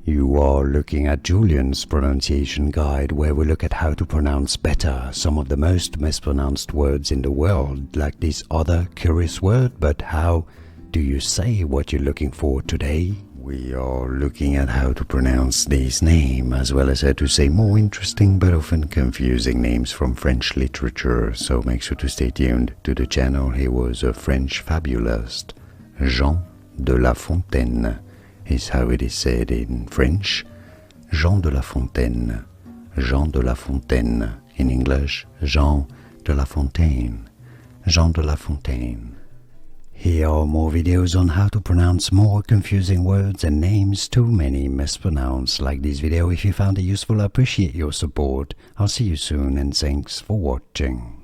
You are looking at Julian's pronunciation guide, where we look at how to pronounce better some of the most mispronounced words in the world, like this other curious word. But how do you say what you're looking for today? We are looking at how to pronounce this name, as well as how to say more interesting but often confusing names from French literature, so make sure to stay tuned to the channel. He was a French fabulist. Jean de La Fontaine is how it is said in French. Jean de La Fontaine. Jean de La Fontaine. In English, Jean de La Fontaine. Jean de La Fontaine. Here are more videos on how to pronounce more confusing words and names too many mispronounced. Like this video if you found it useful. I appreciate your support. I'll see you soon and thanks for watching.